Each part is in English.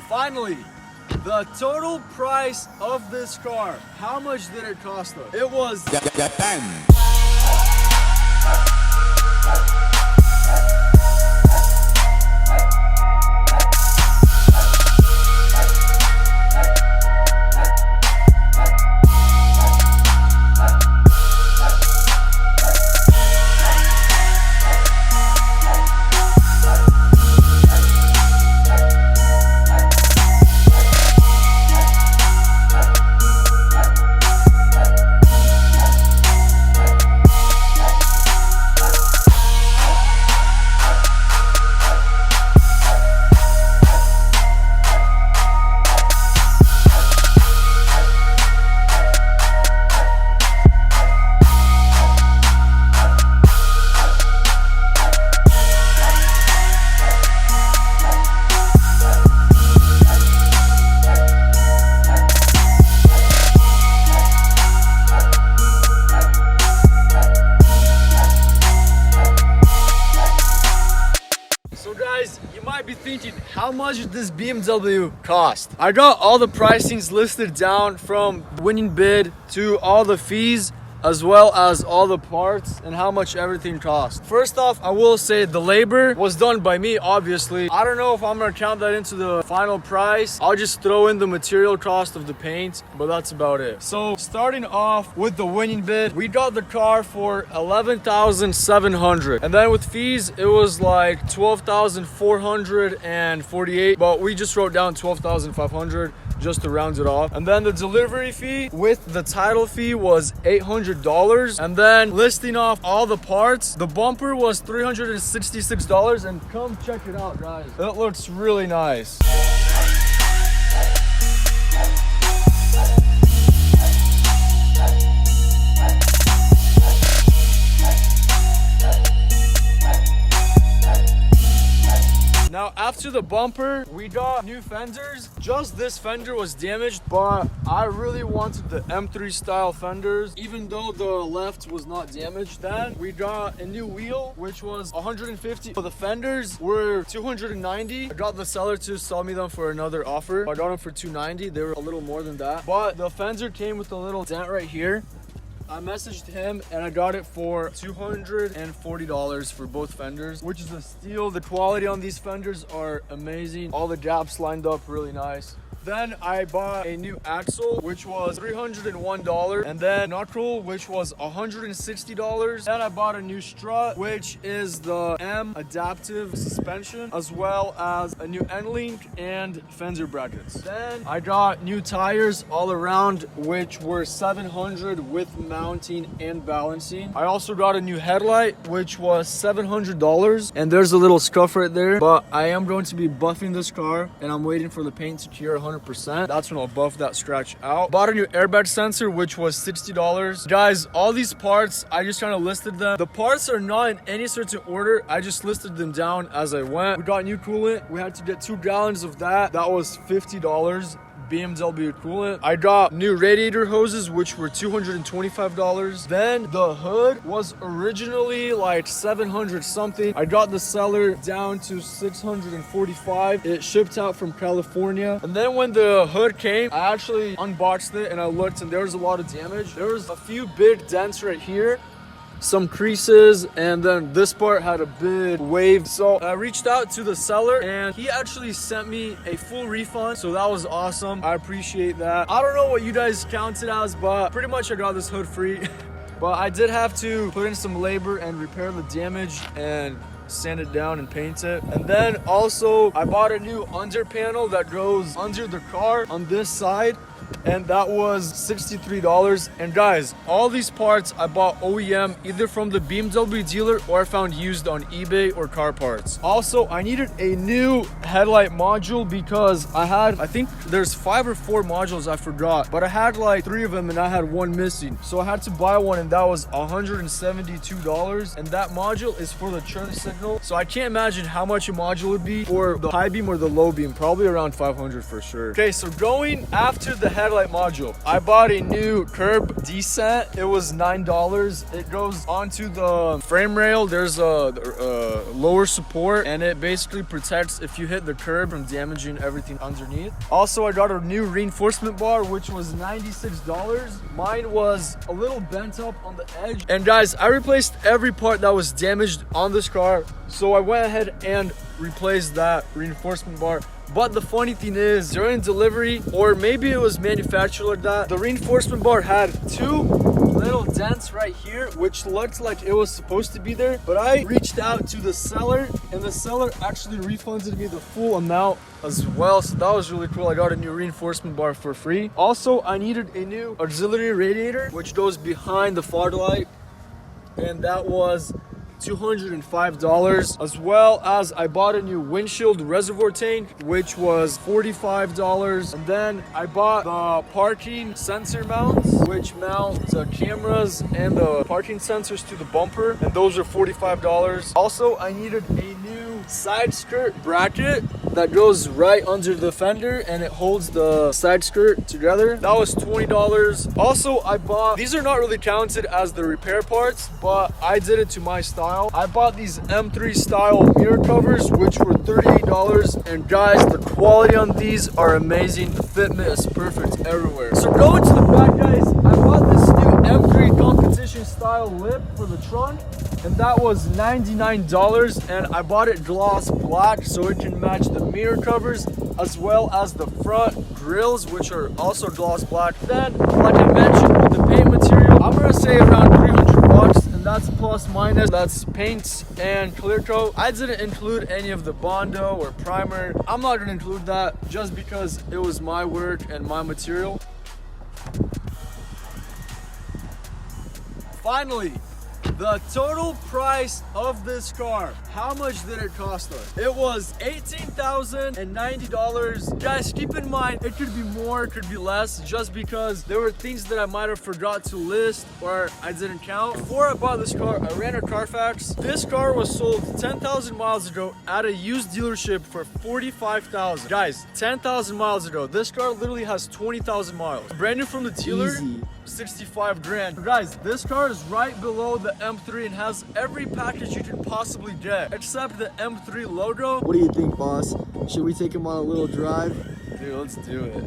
finally, the total price of this car. How much did it cost us? It was you might be thinking, how much did this BMW cost? I got all the pricings listed down from winning bid to all the fees, as well as all the parts and how much everything cost. First off, I will say the labor was done by me, obviously. I don't know if I'm gonna count that into the final price. I'll just throw in the material cost of the paint, but that's about it. So starting off with the winning bid, we got the car for $11,700, and then with fees it was like $12,448, but we just wrote down $12,500 just to round it off. And then the delivery fee with the title fee was $800, and then listing off all the parts, the bumper was $366, and come check it out, guys. It looks really nice. Now, after the bumper, we got new fenders. Just this fender was damaged, but I really wanted the M3 style fenders, even though the left was not damaged. Then we got a new wheel, which was $150. The fenders were $290. I got the seller to sell me them for another offer. I got them for $290. They were a little more than that, but the fender came with a little dent right here. I messaged him and I got it for $240 for both fenders, which is a steal. The quality on these fenders are amazing. All the gaps lined up really nice. Then I bought a new axle, which was $301, and then knuckle, which was $160. Then I bought a new strut, which is the M adaptive suspension, as well as a new end link and fender brackets. Then I got new tires all around, which were $700 with mounting and balancing. I also got a new headlight, which was $700, and there's a little scuff right there, but I am going to be buffing this car, and I'm waiting for the paint to cure 100%. That's when I'll buff that scratch out. Bought a new airbag sensor, which was $60. Guys, all these parts, I just kind of listed them. The parts are not in any certain order. I just listed them down as I went. We got new coolant. We had to get 2 gallons of that. That was $50. BMW coolant. I got new radiator hoses, which were $225. Then the hood was originally like $700 something. I got the seller down to $645. It shipped out from California. And then when the hood came, I actually unboxed it and I looked, and there was a lot of damage. There was a few big dents right here, some creases, and then this part had a big wave. So I reached out to the seller and he actually sent me a full refund, so that was awesome. I appreciate that. I don't know what you guys counted as, but pretty much I got this hood free. But I did have to put in some labor and repair the damage and sand it down and paint it. And then also I bought a new under panel that goes under the car on this side, and that was $63. And guys, all these parts I bought OEM, either from the BMW dealer or I found used on eBay or car parts. Also, I needed a new headlight module because I think there's 5 or 4 modules I forgot, but I had like 3 of them and I had 1 missing. So I had to buy one, and that was $172. And that module is for the turn signal. So I can't imagine how much a module would be for the high beam or the low beam. Probably around 500 for sure. Okay, so going after the headlight headlight module. I bought a new curb descent. It was $9. It goes onto the frame rail. There's a lower support, and it basically protects if you hit the curb from damaging everything underneath. Also, I got a new reinforcement bar, which was $96. Mine was a little bent up on the edge. And guys, I replaced every part that was damaged on this car. So I went ahead and replaced that reinforcement bar. But the funny thing is, during delivery, or maybe it was manufactured like that, the reinforcement bar had two little dents right here, which looked like it was supposed to be there. But I reached out to the seller, and the seller actually refunded me the full amount as well. So that was really cool. I got a new reinforcement bar for free. Also, I needed a new auxiliary radiator, which goes behind the fog light, and that was $205, as well as I bought a new windshield reservoir tank, which was $45. And then I bought the parking sensor mounts, which mount the cameras and the parking sensors to the bumper, and those are $45. Also, I needed a new side skirt bracket that goes right under the fender, and it holds the side skirt together. That was $20. Also, I bought, these are not really counted as the repair parts, but I did it to my style. I bought these M3 style mirror covers, which were $38. And guys, the quality on these are amazing. The fitment is perfect everywhere. So going to the back, guys, I bought this new M3 competition style lip for the trunk, and that was $99. And I bought it gloss black so it can match the mirror covers as well as the front grills, which are also gloss black. Then, like I mentioned, with the paint material, I'm gonna say around $300, and that's plus minus. That's paints and clear coat. I didn't include any of the Bondo or primer. I'm not gonna include that just because it was my work and my material. Finally, the total price of this car. How much did it cost us? It was $18,090. Guys, keep in mind, it could be more, it could be less, just because there were things that I might have forgot to list or I didn't count. Before I bought this car, I ran a Carfax. This car was sold 10,000 miles ago at a used dealership for $45,000. Guys, 10,000 miles ago. This car literally has 20,000 miles. Brand new from the dealer. Easy. 65 grand. Guys, this car is right below the M3 and has every package you can possibly get except the M3 logo. What do you think, boss? Should we take him on a little drive? Dude, let's do it.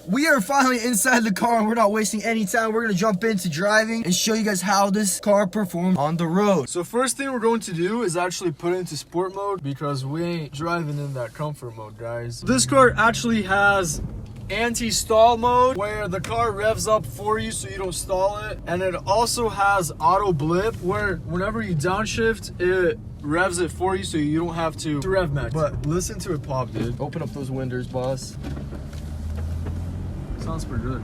We are finally inside the car and we're not wasting any time. We're gonna jump into driving and show you guys how this car performs on the road. So first thing we're going to do is actually put it into sport mode because we ain't driving in that comfort mode, guys. This car actually has anti-stall mode where the car revs up for you so you don't stall it, and it also has auto blip where whenever you downshift it revs it for you so you don't have to rev max. But listen to it pop, dude. Open up those windows, boss. Sounds pretty good.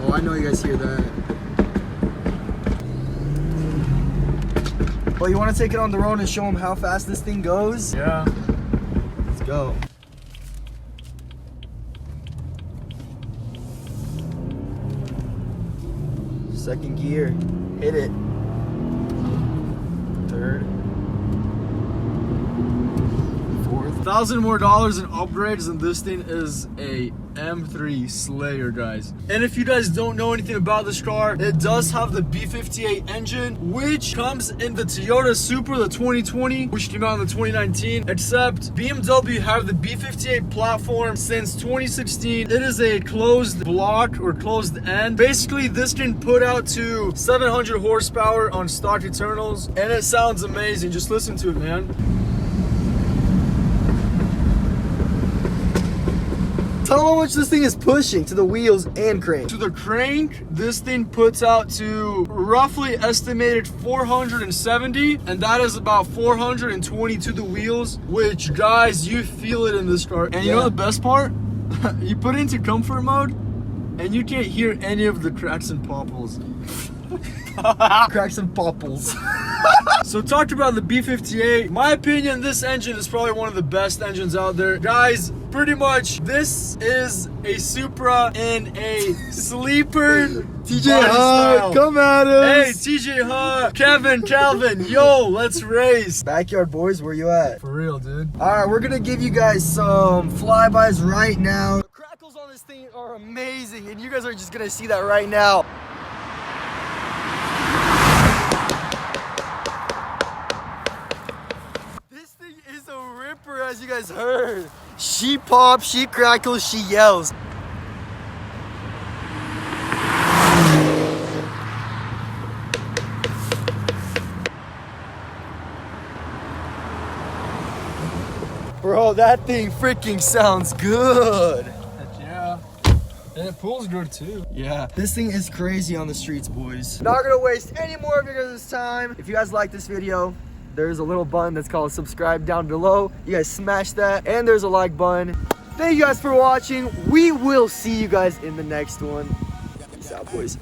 Oh, I know you guys hear that. Well, you want to take it on the road and show them how fast this thing goes? Yeah. Let's go. Second gear. Hit it. Third. $1,000 more in upgrades, and this thing is a M3 Slayer, guys. And if you guys don't know anything about this car, it does have the B58 engine, which comes in the Toyota Supra, the 2020, which came out in the 2019, except BMW have the B58 platform since 2016. It is a closed block or closed end. Basically, this can put out to 700 horsepower on stock internals, and it sounds amazing. Just listen to it, man. Tell them how much this thing is pushing to the wheels and crank. To the crank, this thing puts out to roughly estimated 470, and that is about 420 to the wheels, which, guys, you feel it in this car. And you know the best part? You put it into comfort mode, and you can't hear any of the cracks and popples. Cracks and popples. So talked about the B58. My opinion, this engine is probably one of the best engines out there. Guys, pretty much this is a Supra in a sleeper TJ body Hunt, style. come at us. Hey, TJ Hunt, Kevin, Calvin, yo, let's race. Backyard boys, where you at? For real, dude. All right, we're gonna give you guys some flybys right now. The crackles on this thing are amazing, and you guys are just gonna see that right now. This thing is a ripper, as you guys heard. She pops, she crackles, she yells. Bro, that thing freaking sounds good. Heck yeah. And it pulls good too. Yeah, this thing is crazy on the streets, boys. Not gonna waste any more of your guys' time. If you guys like this video, there's a little button that's called subscribe down below. You guys smash that, and there's a like button. Thank you guys for watching. We will see you guys in the next one. Peace out, boys.